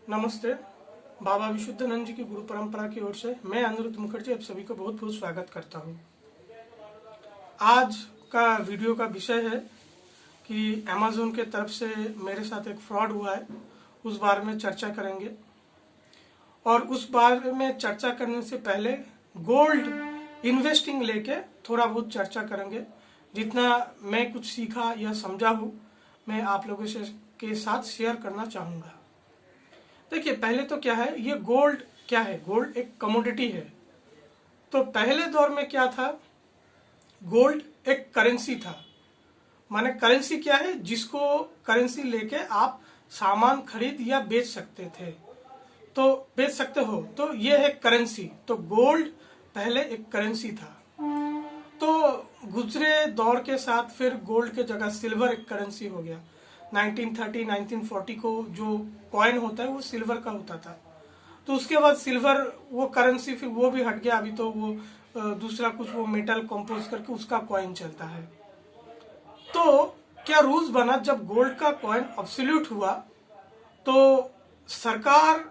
नमस्ते। बाबा विशुद्धानंद जी की गुरु परंपरा की ओर से मैं अनिरुद्ध मुखर्जी आप सभी को बहुत बहुत स्वागत करता हूँ। आज का वीडियो का विषय है कि अमेज़न के तरफ से मेरे साथ एक फ्रॉड हुआ है, उस बारे में चर्चा करेंगे। और उस बारे में चर्चा करने से पहले गोल्ड इन्वेस्टिंग लेके थोड़ा बहुत चर्चा करेंगे। जितना मैं कुछ सीखा या समझा हूँ मैं आप लोगों से के साथ शेयर करना चाहूँगा। देखिए, पहले तो क्या है, ये गोल्ड क्या है? गोल्ड एक कमोडिटी है। तो पहले दौर में क्या था, गोल्ड एक करेंसी था। माने करेंसी क्या है, जिसको करेंसी लेके आप सामान खरीद या बेच सकते थे, तो बेच सकते हो, तो ये है करेंसी। तो गोल्ड पहले एक करेंसी था। तो गुजरे दौर के साथ फिर गोल्ड के जगह सिल्वर एक करेंसी हो गया। 1930 1940 को जो कॉइन होता है वो सिल्वर का होता था। तो उसके बाद सिल्वर वो करेंसी फिर वो भी हट गया। अभी तो वो दूसरा कुछ वो मेटल कंपोज करके उसका कॉइन चलता है। तो क्या रूल्स बना, जब गोल्ड का कॉइन अब्सोल्यूट हुआ तो सरकार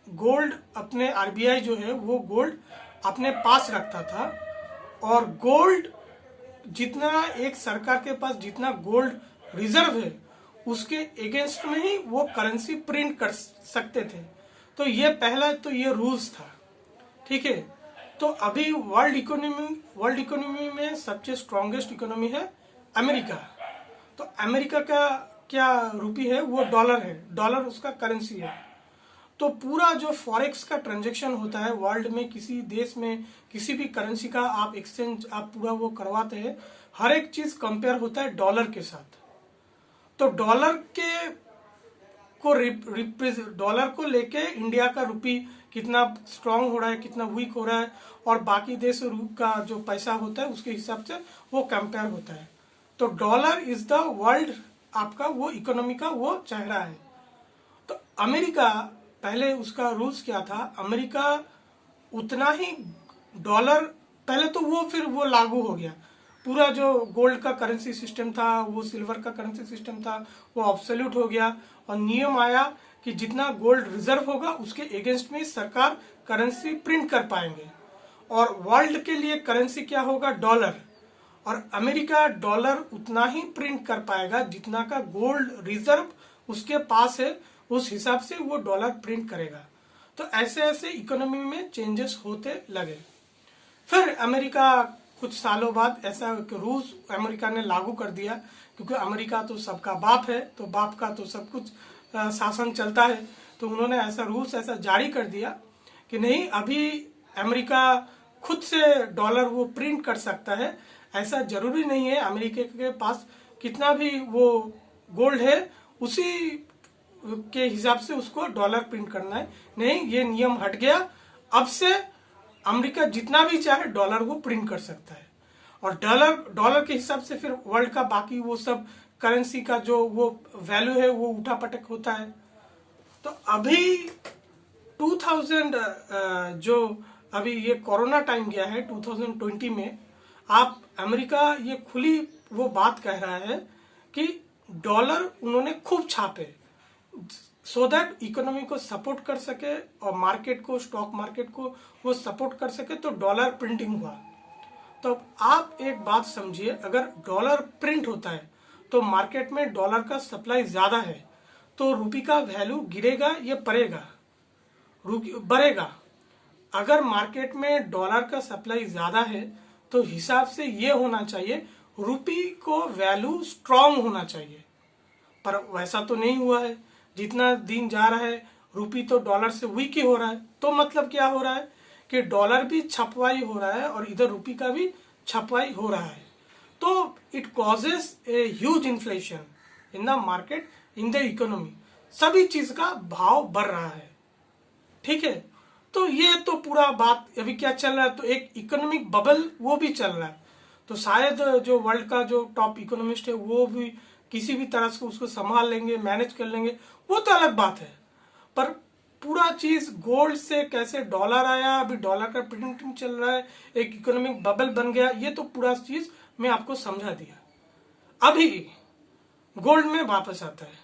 गोल्ड अपने आरबीआई जो है वो गोल्ड अपने पास रखता था। और गोल्ड जितना एक सरकार के पास जितना गोल्ड रिजर्व है उसके अगेंस्ट में ही वो करेंसी प्रिंट कर सकते थे। तो ये पहला तो ये रूल्स था, ठीक है। तो अभी वर्ल्ड इकोनॉमी में सबसे स्ट्रॉन्गेस्ट इकोनॉमी है अमेरिका। तो अमेरिका का क्या रूपी है, वो डॉलर है। डॉलर उसका करेंसी है। तो पूरा जो फॉरेक्स का ट्रांजैक्शन होता है वर्ल्ड में, किसी देश में किसी भी करेंसी का आप एक्सचेंज आप पूरा वो करवाते हैं, हर एक चीज कंपेयर होता है डॉलर के साथ। तो डॉलर को लेके इंडिया का रुपी कितना स्ट्रांग हो रहा है, कितना वीक हो रहा है, और बाकी देश का जो पैसा होता है उसके हिसाब से वो कंपेयर होता है। तो डॉलर इज द वर्ल्ड आपका वो इकोनॉमी का वो चेहरा है। तो अमेरिका पहले उसका रूल्स क्या था, अमेरिका उतना ही डॉलर पहले तो वो फिर वो लागू हो गया। पूरा जो गोल्ड का करेंसी सिस्टम था, वो सिल्वर का करेंसी सिस्टम था, वो ऑब्सोल्यूट हो गया। और नियम आया कि जितना गोल्ड रिजर्व होगा उसके अगेंस्ट में सरकार करेंसी प्रिंट कर पाएंगे। और वर्ल्ड के लिए करेंसी क्या होगा, डॉलर। और अमेरिका डॉलर उतना ही प्रिंट कर पाएगा जितना का गोल्ड रिजर्व उसके पास है, उस हिसाब से वो डॉलर प्रिंट करेगा। तो ऐसे ऐसे इकोनॉमी में चेंजेस होते लगे। फिर अमेरिका कुछ सालों बाद ऐसा रूल्स अमेरिका ने लागू कर दिया, क्योंकि अमेरिका तो सबका बाप है, तो बाप का तो सब कुछ शासन चलता है। तो उन्होंने ऐसा रूल्स ऐसा जारी कर दिया कि नहीं, अभी अमेरिका खुद से डॉलर वो प्रिंट कर सकता है। ऐसा जरूरी नहीं है अमेरिका के पास कितना भी वो गोल्ड है उसी के हिसाब से उसको डॉलर प्रिंट करना है। नहीं, ये नियम हट गया। अब से अमेरिका जितना भी चाहे डॉलर वो प्रिंट कर सकता है। और डॉलर के हिसाब से फिर वर्ल्ड का बाकी वो सब करेंसी का जो वो वैल्यू है वो उठापटक होता है। तो अभी 2000 जो अभी ये कोरोना टाइम गया है 2020 में, आप अमेरिका ये खुली वो बात कह रहा है कि डॉलर उन्होंने खूब छापे सो दैट इकोनॉमी को सपोर्ट कर सके और मार्केट को, स्टॉक मार्केट को वो सपोर्ट कर सके। तो डॉलर प्रिंटिंग हुआ। तो आप एक बात समझिए, अगर डॉलर प्रिंट होता है तो मार्केट में डॉलर का सप्लाई ज्यादा है, तो रुपये का वैल्यू गिरेगा या बढ़ेगा। अगर मार्केट में डॉलर का सप्लाई ज्यादा है तो हिसाब से ये होना चाहिए रुपये को वैल्यू स्ट्रांग होना चाहिए। पर वैसा तो नहीं हुआ है। जितना दिन जा रहा है रुपये तो डॉलर से वीक ही हो रहा है। तो मतलब क्या हो रहा है कि डॉलर भी छपवाई हो रहा है और इधर रुपये का भी छपवाई हो रहा है। तो it causes a huge inflation in the market, in the economy. सभी चीज का भाव बढ़ रहा है, ठीक है। तो ये तो पूरा बात अभी क्या चल रहा है, तो एक इकोनॉमिक बबल वो भी चल रहा है। तो शायद जो वर्ल्ड का जो टॉप इकोनॉमिस्ट है वो भी किसी भी तरह से उसको संभाल लेंगे, मैनेज कर लेंगे, वो तो अलग बात है। पर पूरा चीज गोल्ड से कैसे डॉलर आया, अभी डॉलर का प्रिंटिंग चल रहा है, एक इकोनॉमिक बबल बन गया, ये तो पूरा चीज मैं आपको समझा दिया। अभी गोल्ड में वापस आता है।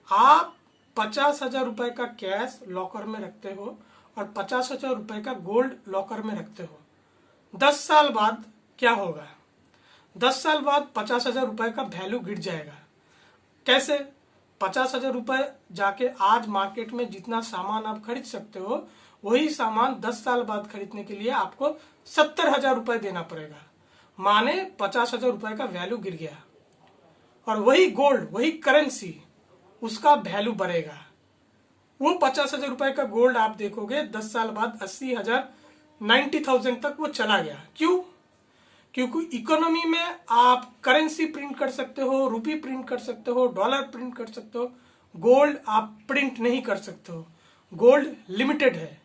आप 50,000 रुपए का कैश लॉकर में रखते हो और 50,000 रुपए का गोल्ड लॉकर में रखते हो, 10 साल बाद क्या होगा? 10 साल बाद 50,000 रुपए का वैल्यू गिर जाएगा। कैसे? 50,000 रुपए जाके आज मार्केट में जितना सामान आप खरीद सकते हो, वही सामान 10 साल बाद खरीदने के लिए आपको 70,000 रुपए देना पड़ेगा। माने 50,000 रुपए का वैल्यू गिर गया। और वही गोल्ड, वही करेंसी, उसका वैल्यू बढ़ेगा। वो 50,000 रुपए का गोल्ड आप देखोगे 10 साल बाद 80,000, 90,000 तक वो चला गया। क्यों? क्योंकि इकोनॉमी में आप करेंसी प्रिंट कर सकते हो, रुपी प्रिंट कर सकते हो, डॉलर प्रिंट कर सकते हो, गोल्ड आप प्रिंट नहीं कर सकते हो। गोल्ड लिमिटेड है,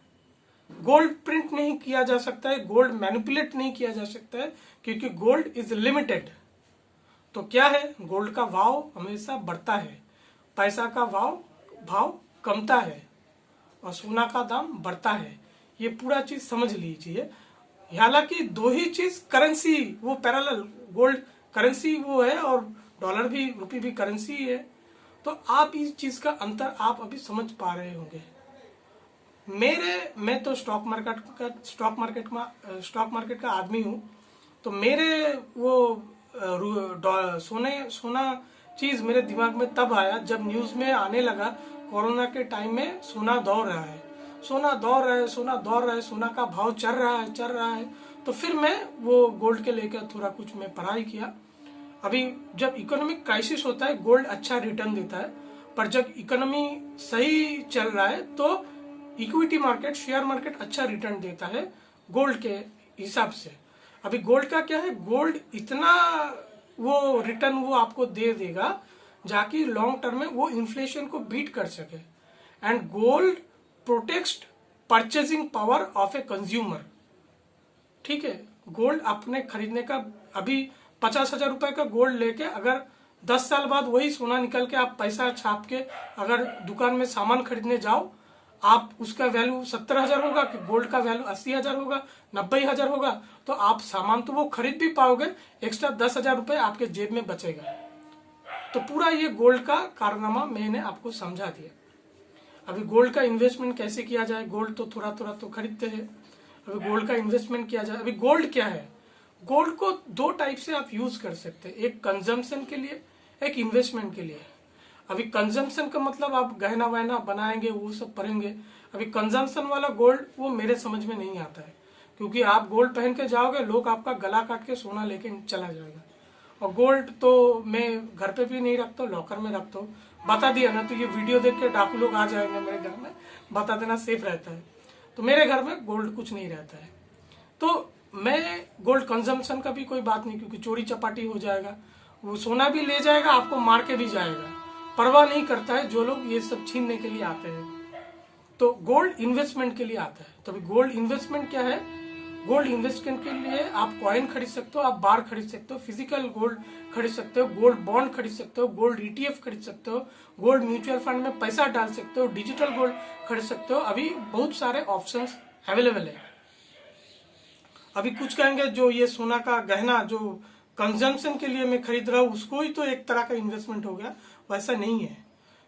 गोल्ड प्रिंट नहीं किया जा सकता है, गोल्ड मैनिपुलेट नहीं किया जा सकता है, क्योंकि गोल्ड इज लिमिटेड। तो क्या है, गोल्ड का भाव हमेशा बढ़ता है, पैसा का भाव कमता है और सोना का दाम बढ़ता है। ये पूरा चीज समझ लीजिए। हालांकि दो ही चीज, करेंसी वो पैरेलल, गोल्ड करेंसी वो है और डॉलर भी, रुपी भी करेंसी है। तो आप इस चीज का अंतर आप अभी समझ पा रहे होंगे। मैं तो स्टॉक मार्केट का आदमी हूँ। तो मेरे वो सोना चीज मेरे दिमाग में तब आया जब न्यूज में आने लगा कोरोना के टाइम में सोना दौड़ रहा है, सोना का भाव चल रहा है। तो फिर मैं वो गोल्ड के लेकर थोड़ा कुछ मैं पढ़ाई किया। अभी जब इकोनॉमिक क्राइसिस होता है गोल्ड अच्छा रिटर्न देता है, पर जब इकोनॉमी सही चल रहा है तो इक्विटी मार्केट, शेयर मार्केट अच्छा रिटर्न देता है गोल्ड के हिसाब से। अभी गोल्ड का क्या है, गोल्ड इतना वो रिटर्न वो आपको दे देगा जाकि लॉन्ग टर्म में वो इन्फ्लेशन को बीट कर सके। And gold protects purchasing power of a consumer. ठीक है, गोल्ड अपने खरीदने का, अभी 50,000 रुपए का गोल्ड लेके अगर 10 साल बाद वही सोना निकल के आप पैसा छाप के अगर दुकान में सामान खरीदने जाओ, आप उसका वैल्यू 70,000 होगा कि गोल्ड का वैल्यू 80,000 होगा, 90,000 होगा। तो आप सामान तो वो खरीद भी पाओगे, एक्स्ट्रा 10,000 रुपए आपके जेब में बचेगा। तो पूरा ये गोल्ड का कारनामा मैंने आपको समझा दिया। अभी गोल्ड का इन्वेस्टमेंट कैसे किया जाए, गोल्ड तो थोड़ा थोड़ा तो खरीदते हैं, अभी गोल्ड का इन्वेस्टमेंट किया जाए। अभी गोल्ड क्या है, गोल्ड को दो टाइप से आप यूज कर सकते हैं, एक कंजम्पशन के लिए, एक इन्वेस्टमेंट के लिए। अभी कंजम्पशन का मतलब आप गहना वहना बनाएंगे, वो सब पढ़ेंगे। अभी कंजम्पशन वाला गोल्ड वो मेरे समझ में नहीं आता है, क्योंकि आप गोल्ड पहन के जाओगे, लोग आपका गला काट के सोना लेके चला जाएगा। और गोल्ड तो मैं घर पे भी नहीं रखता, लॉकर में रखता हूँ। बता दिया ना, तो ये वीडियो देख के डाकू लोग आ जाएंगे मेरे घर में, बता देना सेफ रहता है। तो मेरे घर में गोल्ड कुछ नहीं रहता है। तो मैं गोल्ड कंजम्पशन का भी कोई बात नहीं, क्योंकि चोरी चपाटी हो जाएगा, वो सोना भी ले जाएगा, आपको मार के भी जाएगा, परवाह नहीं करता है जो लोग ये सब छीनने के लिए आते हैं। तो गोल्ड इन्वेस्टमेंट के लिए आता है। तो अभी गोल्ड इन्वेस्टमेंट क्या है, गोल्ड इन्वेस्टमेंट के लिए आप कॉइन खरीद सकते हो, आप बार खरीद सकते हो, फिजिकल गोल्ड खरीद सकते हो, गोल्ड बॉन्ड खरीद सकते हो, गोल्ड ETF खरीद सकते हो, गोल्ड म्यूचुअल फंड में पैसा डाल सकते हो, डिजिटल गोल्ड खरीद सकते हो। अभी बहुत सारे ऑप्शंस अवेलेबल है। अभी कुछ कहेंगे जो ये सोना का गहना जो कंजम्पशन के लिए मैं खरीद रहा हूँ उसको ही तो एक तरह का इन्वेस्टमेंट हो गया, वैसा नहीं है।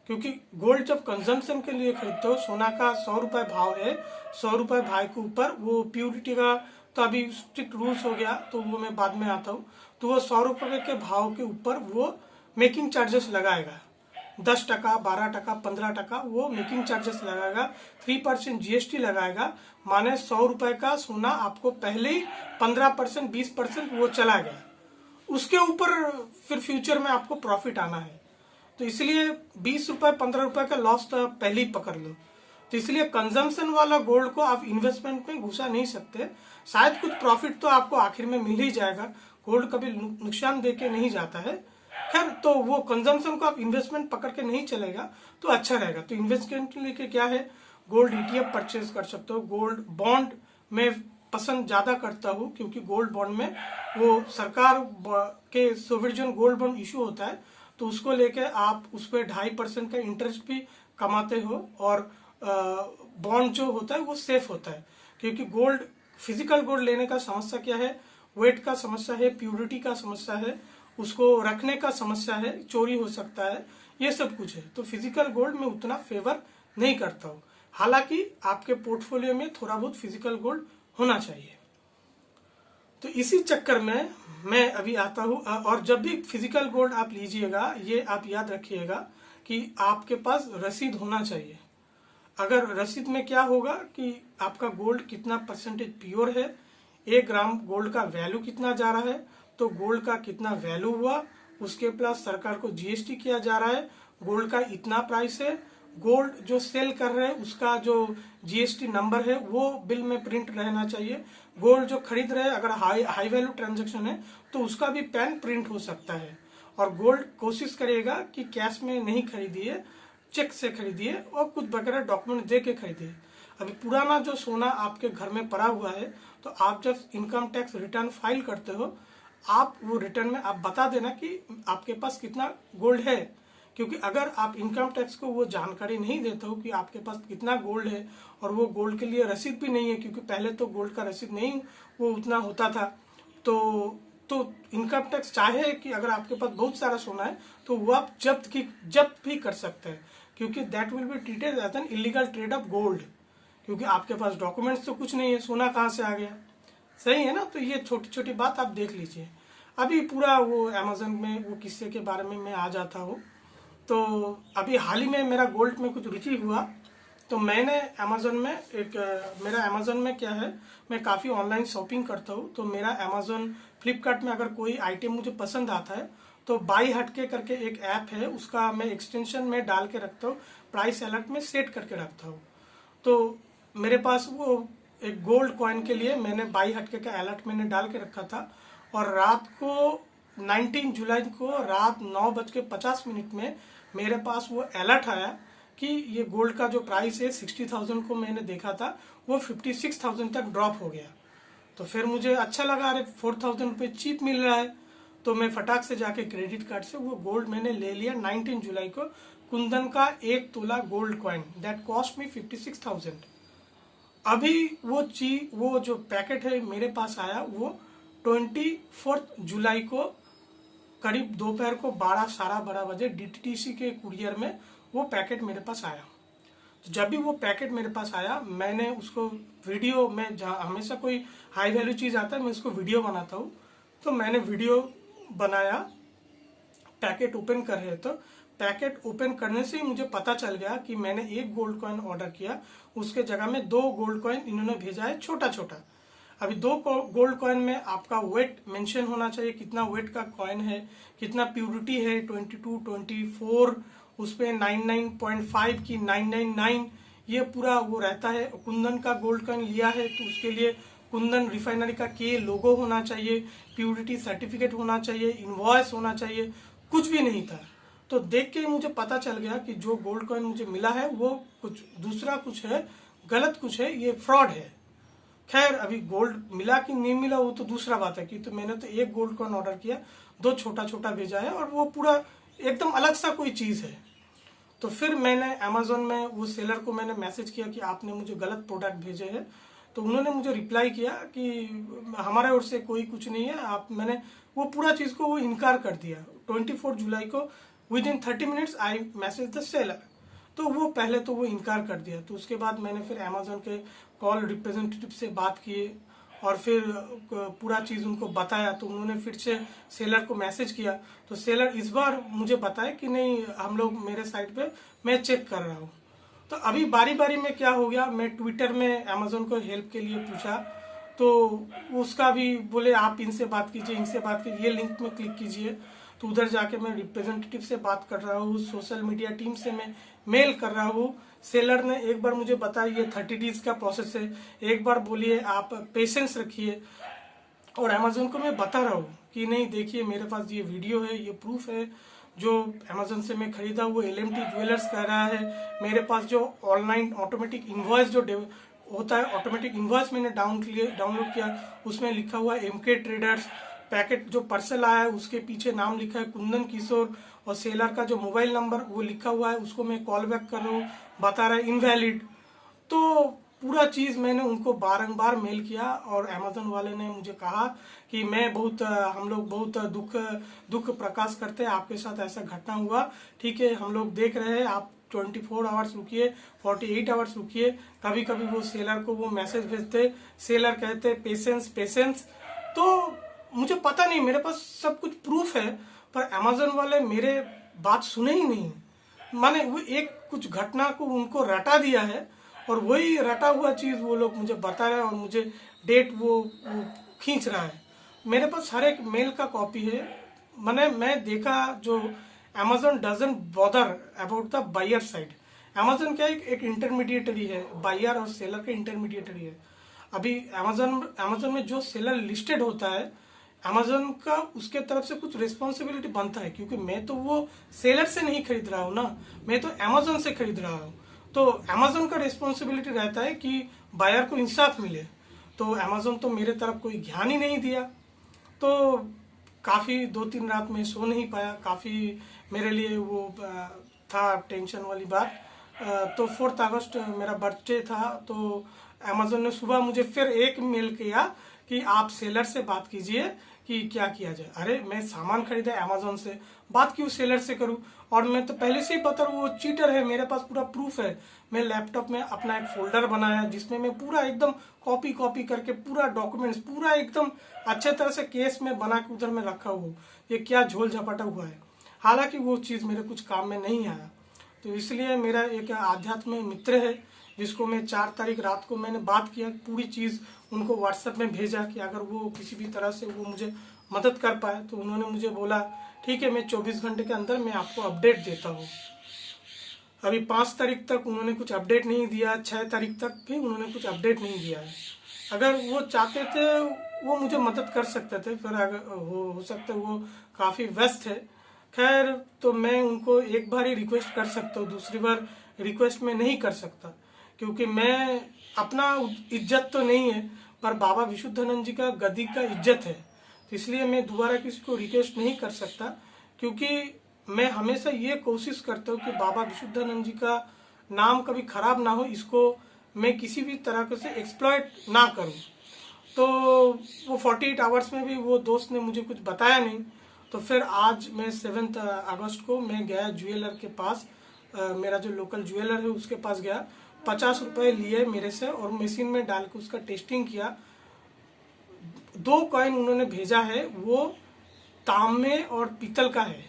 क्योंकि गोल्ड जब कंजम्पशन के लिए खरीदते हो, सोना का 100 रुपए भाव है, 100 रुपए भाव के ऊपर वो प्योरिटी का तो अभी स्ट्रिक्ट रूल्स हो गया, तो वो मैं बाद में आता हूँ। तो वो 100 रुपए के भाव के ऊपर वो मेकिंग चार्जेस लगाएगा, 10%, 12%, 15% वो मेकिंग चार्जेस लगाएगा, 3% GST लगाएगा। माने 100 रुपए का सोना आपको पहले ही 15%, 20% वो चला गया, उसके ऊपर फिर फ्यूचर में आपको प्रॉफिट आना है। तो इसलिए 20 रुपए 15 रुपए का लॉस तो पहले ही पकड़ लो। तो इसलिए कंजम्पशन वाला गोल्ड को आप इन्वेस्टमेंट में घुसा नहीं सकते। शायद कुछ प्रॉफिट तो आपको आखिर में मिल ही जाएगा, गोल्ड कभी नुकसान दे के नहीं जाता है। खैर, तो वो कंजम्पशन को आप इन्वेस्टमेंट पकड़ के नहीं चलेगा तो अच्छा रहेगा। तो इन्वेस्टमेंट लेके क्या है, गोल्ड ETF परचेज कर सकते हो। गोल्ड बॉन्ड में पसंद ज्यादा करता हूँ, क्योंकि गोल्ड बॉन्ड में वो सरकार के सोवरेन गोल्ड बॉन्ड इशू होता है, तो उसको लेके आप उस पर 2.5% का इंटरेस्ट भी कमाते हो। और बॉन्ड जो होता है वो सेफ होता है, क्योंकि गोल्ड, फिजिकल गोल्ड लेने का समस्या क्या है, वेट का समस्या है, प्योरिटी का समस्या है, उसको रखने का समस्या है, चोरी हो सकता है, ये सब कुछ है। तो फिजिकल गोल्ड में उतना फेवर नहीं करता हूँ, हालांकि आपके पोर्टफोलियो में थोड़ा बहुत फिजिकल गोल्ड होना चाहिए। तो इसी चक्कर में मैं अभी आता हूँ, और जब भी फिजिकल गोल्ड आप लीजिएगा, ये आप याद रखिएगा कि आपके पास रसीद होना चाहिए। अगर रसीद में क्या होगा कि आपका गोल्ड कितना परसेंटेज प्योर है, 1 ग्राम गोल्ड का वैल्यू कितना जा रहा है, तो गोल्ड का कितना वैल्यू हुआ, उसके प्लस सरकार को जीएसटी किया जा रहा है, गोल्ड का इतना प्राइस है, गोल्ड जो सेल कर रहे हैं उसका जो जीएसटी नंबर है वो बिल में प्रिंट रहना चाहिए, गोल्ड जो खरीद रहे हैं अगर हाई वैल्यू ट्रांजैक्शन है तो उसका भी पैन प्रिंट हो सकता है। और गोल्ड कोशिश करिएगा कि कैश में नहीं खरीदिए, चेक से खरीदिए और कुछ वगैरह डॉक्यूमेंट दे के खरीदिए। अभी पुराना जो सोना आपके घर में पड़ा हुआ है, तो आप जब इनकम टैक्स रिटर्न फाइल करते हो, आप वो रिटर्न में आप बता देना कि आपके पास कितना गोल्ड है, क्योंकि अगर आप इनकम टैक्स को वो जानकारी नहीं देते हो कि आपके पास कितना गोल्ड है, और वो गोल्ड के लिए रसीद भी नहीं है, क्योंकि पहले तो गोल्ड का रसीद नहीं वो उतना होता था, तो इनकम टैक्स चाहे कि अगर आपके पास बहुत सारा सोना है तो वो आप जब्त भी कर सकते हैं, क्योंकि that will be treated as an illegal trade of gold, क्योंकि आपके पास डॉक्यूमेंट्स तो कुछ नहीं है, सोना कहाँ से आ गया। सही है ना। तो ये छोटी छोटी बात आप देख लीजिए। अभी पूरा वो अमेजन में वो किस्से के बारे में मैं आ जाता हूँ। तो अभी हाल ही में मेरा गोल्ड में कुछ रुचि हुआ, तो मैंने अमेजन में मेरा अमेजन में क्या है, मैं काफ़ी ऑनलाइन शॉपिंग करता हूँ। तो मेरा अमेजन फ्लिपकार्ट में अगर कोई आइटम मुझे पसंद आता है तो बाई हटके करके एक ऐप है, उसका मैं एक्सटेंशन में डाल के रखता हूँ, प्राइस अलर्ट में सेट करके रखता हूँ। तो मेरे पास वो एक गोल्ड कॉइन के लिए मैंने बाई हटके का अलर्ट मैंने डाल के रखा था, और रात को 19 जुलाई को रात 9:50 में मेरे पास वो अलर्ट आया कि ये गोल्ड का जो प्राइस है 60,000 को मैंने देखा था वो 56,000 तक ड्रॉप हो गया। तो फिर मुझे अच्छा लगा, अरे 4,000 रुपये चीप मिल रहा है, तो मैं फटाक से जाके क्रेडिट कार्ड से वो गोल्ड मैंने ले लिया 19 जुलाई को। कुंदन का 1 तोला gold coin that cost me 56,000। अभी वो जो पैकेट है मेरे पास आया वो 24 जुलाई को करीब दोपहर को 12-12:30 बजे डीटीसी के कुरियर में वो पैकेट मेरे पास आया। तो जब भी वो पैकेट मेरे पास आया, मैंने उसको वीडियो में, जहाँ हमेशा कोई हाई वैल्यू चीज़ आता है मैं उसको वीडियो बनाता हूँ, तो मैंने वीडियो बनाया पैकेट ओपन कर रहे। तो पैकेट ओपन करने से ही मुझे पता चल गया कि मैंने 1 गोल्ड कॉइन ऑर्डर किया, उसके जगह में 2 गोल्ड कॉइन इन्होंने भेजा है छोटा छोटा। अभी 2 गोल्ड कॉइन में आपका वेट मेंशन होना चाहिए, कितना वेट का कॉइन है, कितना प्यूरिटी है, 22, 24, उस पर 99.5 की 999, ये पूरा वो रहता है। कुंदन का गोल्ड कॉइन लिया है तो उसके लिए कुंदन रिफाइनरी का के लोगो होना चाहिए, प्यूरिटी सर्टिफिकेट होना चाहिए, इनवॉइस होना चाहिए, कुछ भी नहीं था। तो देख के ही मुझे पता चल गया कि जो गोल्ड कॉइन मुझे मिला है वो कुछ दूसरा कुछ है, गलत कुछ है, ये फ्रॉड है। खैर अभी गोल्ड मिला कि नहीं मिला वो तो दूसरा बात है, कि तो मैंने तो 1 गोल्ड कॉइन ऑर्डर किया, 2 छोटा छोटा भेजा है, और वो पूरा एकदम अलग सा कोई चीज़ है। तो फिर मैंने अमेजोन में वो सेलर को मैंने मैसेज किया कि आपने मुझे गलत प्रोडक्ट भेजे हैं। तो उन्होंने मुझे रिप्लाई किया कि हमारे ओर से कोई कुछ नहीं है, मैंने वो पूरा चीज़ को वो इनकार कर दिया। 24 जुलाई को within 30 minutes I message the seller, तो वो पहले तो वो इनकार कर दिया। तो उसके बाद मैंने फिर अमेजोन के कॉल रिप्रेजेंटेटिव से बात किए और फिर पूरा चीज़ उनको बताया। तो उन्होंने फिर से सेलर को मैसेज किया, तो सेलर इस बार मुझे बताया कि नहीं, हम लोग मेरे साइट पे मैं चेक कर रहा हूँ। तो अभी बारी बारी में क्या हो गया, मैं ट्विटर में अमेजोन को हेल्प के लिए पूछा, तो उसका भी बोले आप इनसे बात कीजिए, इनसे बात कीजिए, ये लिंक में क्लिक कीजिए। तो उधर जाके मैं रिप्रेजेंटेटिव से बात कर रहा हूँ, सोशल मीडिया टीम से मैं मेल कर रहा हूँ। सेलर ने एक बार मुझे बताया ये 30 डेज का प्रोसेस है, एक बार बोलिए आप पेशेंस रखिए। और अमेजोन को मैं बता रहा हूँ कि नहीं देखिए मेरे पास ये वीडियो है, ये प्रूफ है, जो अमेजोन से मैं खरीदा वो LMT ज्वेलर्स कह रहा है। मेरे पास जो ऑनलाइन ऑटोमेटिक इन्वॉइस जो होता है, ऑटोमेटिक इन्वॉइस मैंने डाउनलोड किया, उसमें लिखा हुआ MK ट्रेडर्स। पैकेट जो पार्सल आया है उसके पीछे नाम लिखा है कुंदन किशोर, और सेलर का जो मोबाइल नंबर वो लिखा हुआ है, उसको मैं कॉल बैक कर रहा हूँ, बता रहा है इनवैलिड। तो पूरा चीज़ मैंने उनको बारंबार मेल किया और अमेजोन वाले ने मुझे कहा कि मैं बहुत हम लोग बहुत दुख प्रकाश करते हैं, आपके साथ ऐसा घटना हुआ, ठीक है हम लोग देख रहे हैं, आप 24 आवर्स रुकिए, 48 आवर्स रुकिए। कभी कभी वो सेलर को वो मैसेज भेजते, सेलर कहते पेशेंस पेशेंस। तो मुझे पता नहीं, मेरे पास सब कुछ प्रूफ है, पर अमेजोन वाले मेरे बात सुने ही नहीं। माने वो एक कुछ घटना को उनको रटा दिया है और वही रटा हुआ चीज़ वो लोग मुझे बता रहे हैं और मुझे डेट वो खींच रहा है। मेरे पास हर एक मेल का कॉपी है। मैं देखा जो Amazon doesn't bother about the buyer side. Amazon क्या एक इंटरमीडिएटरी है, बायर और सेलर का इंटरमीडिएटरी है। अभी अमेजोन में जो सेलर लिस्टेड होता है, अमेजोन का उसके तरफ से कुछ रिस्पॉन्सिबिलिटी बनता है, क्योंकि मैं तो वो सेलर से नहीं खरीद रहा हूँ ना, मैं तो अमेजोन से खरीद रहा हूँ। तो अमेजोन का रिस्पॉन्सिबिलिटी रहता है कि बायर को इंसाफ मिले। तो अमेजोन तो मेरे तरफ कोई ध्यान ही नहीं दिया। तो काफ़ी 2-3 रात में सो नहीं पाया, काफ़ी मेरे लिए वो था टेंशन वाली बात। तो 4 अगस्त मेरा बर्थडे था, तो अमेजोन ने सुबह मुझे फिर एक मेल किया कि आप सेलर से बात कीजिए कि क्या किया जाए। अरे मैं सामान खरीदा अमेजोन से, बात क्यों सेलर से करूं? और मैं तो पहले से ही पता वो चीटर है, मेरे पास पूरा प्रूफ है। मैं लैपटॉप में अपना एक फोल्डर बनाया जिसमें मैं पूरा एकदम कॉपी कॉपी करके पूरा डॉक्यूमेंट्स पूरा एकदम अच्छे तरह से केस में बना के उधर में रखा हुआ। ये क्या झोल झपाटा हुआ है। हालांकि वो चीज़ मेरे कुछ काम में नहीं आया। तो इसलिए मेरा एक आध्यात्मिक मित्र है जिसको मैं 4 तारीख रात को मैंने बात किया, पूरी चीज़ उनको व्हाट्सएप में भेजा कि अगर वो किसी भी तरह से वो मुझे मदद कर पाए। तो उन्होंने मुझे बोला ठीक है, मैं 24 घंटे के अंदर मैं आपको अपडेट देता हूँ। अभी 5 तारीख तक उन्होंने कुछ अपडेट नहीं दिया, 6 तारीख तक भी उन्होंने कुछ अपडेट नहीं दिया है। अगर वो चाहते थे वो मुझे मदद कर सकते थे, फिर अगर हो सकता है वो काफ़ी व्यस्त है। खैर, तो मैं उनको एक बार ही रिक्वेस्ट कर सकता हूँ, दूसरी बार रिक्वेस्ट में नहीं कर सकता, क्योंकि मैं अपना इज्जत तो नहीं है पर बाबा विशुद्धानंद जी का गद्दी का इज्जत है। तो इसलिए मैं दोबारा किसी को रिक्वेस्ट नहीं कर सकता, क्योंकि मैं हमेशा ये कोशिश करता हूँ कि बाबा विशुद्धानंद जी का नाम कभी खराब ना हो, इसको मैं किसी भी तरह से एक्सप्लॉइट ना करूँ। तो वो 48 आवर्स में भी वो दोस्त ने मुझे कुछ बताया नहीं। तो फिर आज मैं 7 अगस्त को मैं गया ज्वेलर के पास, मेरा जो लोकल ज्वेलर है उसके पास गया, 50 रुपये लिए मेरे से और मशीन में डाल के उसका टेस्टिंग किया। 2 कॉइन उन्होंने भेजा है, वो तांबे और पीतल का है,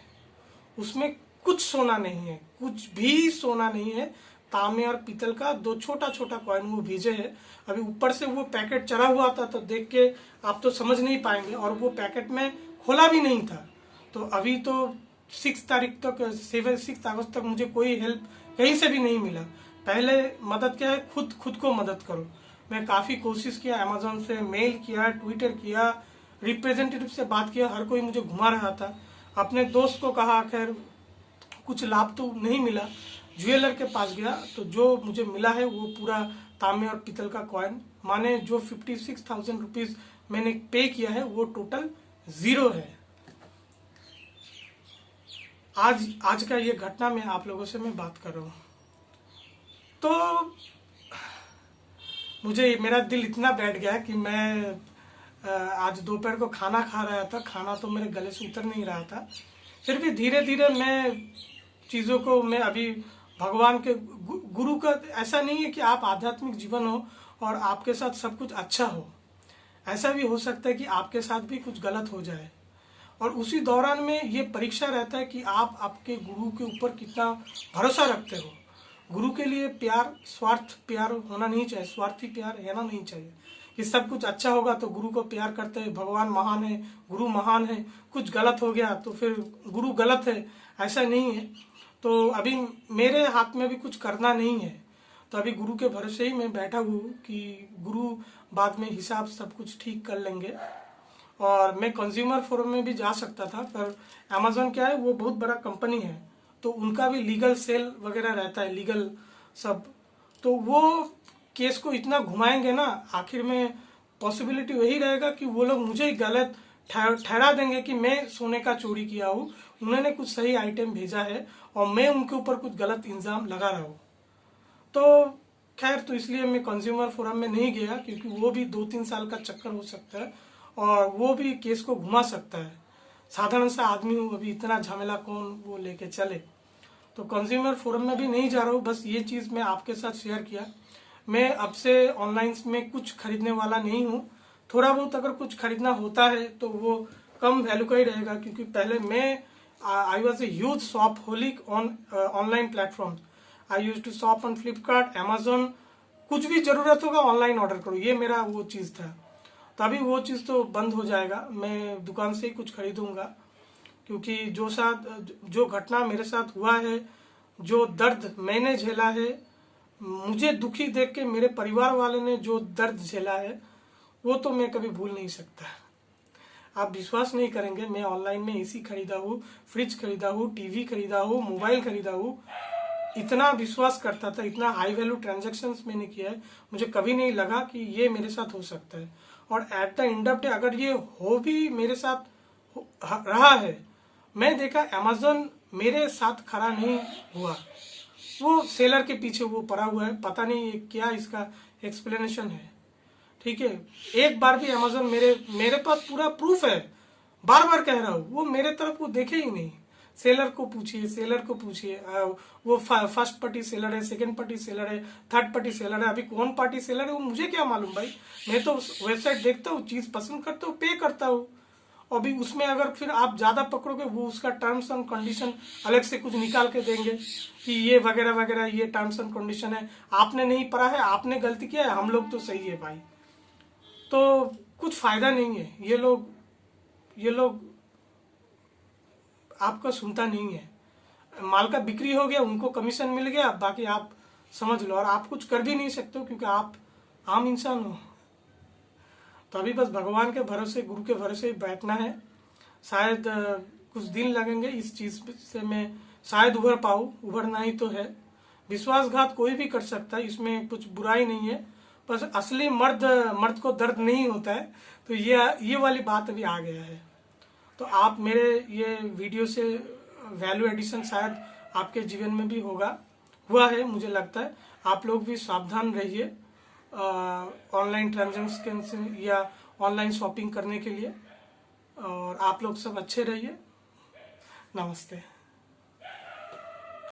उसमें कुछ सोना नहीं है, कुछ भी सोना नहीं है। तांबे और पीतल का 2 छोटा छोटा कॉइन वो भेजे है। अभी ऊपर से वो पैकेट चढ़ा हुआ था तो देख के आप तो समझ नहीं पाएंगे, और वो पैकेट में खोला भी नहीं था। तो अभी तो 6 तारीख तक 6 अगस्त तक मुझे कोई हेल्प कहीं से भी नहीं मिला। पहले मदद क्या है, खुद को मदद करो। मैं काफ़ी कोशिश किया, अमेजोन से मेल किया, ट्विटर किया, रिप्रेजेंटेटिव से बात किया, हर कोई मुझे घुमा रहा था। अपने दोस्त को कहा, खैर कुछ लाभ तो नहीं मिला। ज्वेलर के पास गया तो जो मुझे मिला है वो पूरा तांबे और पीतल का कॉइन, माने जो 56,000 रुपीज़ मैंने पे किया है वो टोटल 0 है। आज का ये घटना में आप लोगों से मैं बात कर रहा हूँ। तो मुझे मेरा दिल इतना बैठ गया कि मैं आज दोपहर को खाना खा रहा था, खाना तो मेरे गले से उतर नहीं रहा था। फिर भी धीरे धीरे मैं चीज़ों को, मैं अभी भगवान के गुरु का ऐसा नहीं है कि आप आध्यात्मिक जीवन हो और आपके साथ सब कुछ अच्छा हो। ऐसा भी हो सकता है कि आपके साथ भी कुछ गलत हो जाए, और उसी दौरान में ये परीक्षा रहता है कि आप आपके गुरु के ऊपर कितना भरोसा रखते हो। गुरु के लिए प्यार, स्वार्थ प्यार होना नहीं चाहिए, स्वार्थी प्यार रहना नहीं चाहिए कि सब कुछ अच्छा होगा तो गुरु को प्यार करते हैं, भगवान महान है, गुरु महान है, कुछ गलत हो गया तो फिर गुरु गलत है, ऐसा नहीं है। तो अभी मेरे हाथ में भी कुछ करना नहीं है, तो अभी गुरु के भरोसे ही मैं बैठा हूँ कि गुरु बाद में हिसाब सब कुछ ठीक कर लेंगे। और मैं कंज्यूमर फोरम में भी जा सकता था, पर अमेजोन क्या है, वो बहुत बड़ा कंपनी है, तो उनका भी लीगल सेल वगैरह रहता है, लीगल सब। तो वो केस को इतना घुमाएंगे ना, आखिर में पॉसिबिलिटी वही रहेगा कि वो लोग मुझे गलत ठहरा देंगे कि मैं सोने का चोरी किया हूँ, उन्होंने कुछ सही आइटम भेजा है और मैं उनके ऊपर कुछ गलत इल्ज़ाम लगा रहा हूँ। तो खैर, तो इसलिए मैं कंज्यूमर फोरम में नहीं गया, क्योंकि वो भी 2-3 साल का चक्कर हो सकता है और वो भी केस को घुमा सकता है। साधारण सा आदमी हूँ, अभी इतना झमेला कौन वो लेके चले। तो कंज्यूमर फोरम में भी नहीं जा रहा हूँ। बस ये चीज़ मैं आपके साथ शेयर किया। मैं अब से ऑनलाइन में कुछ खरीदने वाला नहीं हूँ। थोड़ा बहुत अगर कुछ खरीदना होता है तो वो कम वैल्यू का ही रहेगा, क्योंकि पहले मैं I was a huge shopaholic on online platform. I use to shop on Flipkart, Amazon. कुछ भी जरूरत होगा ऑनलाइन ऑर्डर करो, ये मेरा वो चीज़ था। तो अभी वो चीज़ तो बंद हो जाएगा, मैं दुकान से ही कुछ खरीदूंगा। क्योंकि जो घटना मेरे साथ हुआ है, जो दर्द मैंने झेला है, मुझे दुखी देख के मेरे परिवार वाले ने जो दर्द झेला है, वो तो मैं कभी भूल नहीं सकता। आप विश्वास नहीं करेंगे, मैं ऑनलाइन में एसी खरीदा हूँ, फ्रिज खरीदा हूँ, टीवी खरीदा हूँ, मोबाइल खरीदा हूँ। इतना विश्वास करता था, इतना हाई वैल्यू ट्रांजैक्शंस मैंने किया है, मुझे कभी नहीं लगा कि ये मेरे साथ हो सकता है। और at the end of day अगर ये हो भी मेरे साथ रहा है, मैं देखा अमेजोन मेरे साथ खड़ा नहीं हुआ, वो सेलर के पीछे वो पड़ा हुआ है। पता नहीं ये क्या इसका एक्सप्लेनेशन है। ठीक है, एक बार भी अमेजोन मेरे पास पूरा प्रूफ है, बार बार कह रहा हूँ, वो मेरे तरफ वो देखे ही नहीं। सेलर को पूछिए, वो फर्स्ट पार्टी सेलर है, सेकंड पार्टी सेलर है, थर्ड पार्टी सेलर है, अभी कौन पार्टी सेलर है वो मुझे क्या मालूम भाई। मैं तो वेबसाइट देखता हूँ, चीज पसंद करता हूँ, पे करता हूँ। और भी उसमें अगर फिर आप ज्यादा पकड़ोगे, वो उसका टर्म्स एंड कंडीशन अलग से कुछ निकाल के देंगे कि ये वगैरह वगैरह, ये टर्म्स एंड कंडीशन है, आपने नहीं पढ़ा है, आपने गलती किया है, हम लोग तो सही है भाई। तो कुछ फायदा नहीं है। ये लोग आपका सुनता नहीं है। माल का बिक्री हो गया, उनको कमीशन मिल गया, बाकी आप समझ लो, और आप कुछ कर भी नहीं सकते हो क्योंकि आप आम इंसान हो। तो अभी बस भगवान के भरोसे, गुरु के भरोसे ही बैठना है। शायद कुछ दिन लगेंगे, इस चीज से मैं शायद उभर पाऊँ, उभरना ही तो है। विश्वासघात कोई भी कर सकता है, इसमें कुछ बुराई नहीं है। बस असली मर्द को दर्द नहीं होता है। तो ये वाली बात अभी आ गया है। तो आप मेरे ये वीडियो से वैल्यू एडिशन शायद आपके जीवन में भी हुआ है, मुझे लगता है। आप लोग भी सावधान रहिए ऑनलाइन ट्रांजैक्शन से या ऑनलाइन शॉपिंग करने के लिए। और आप लोग सब अच्छे रहिए। नमस्ते।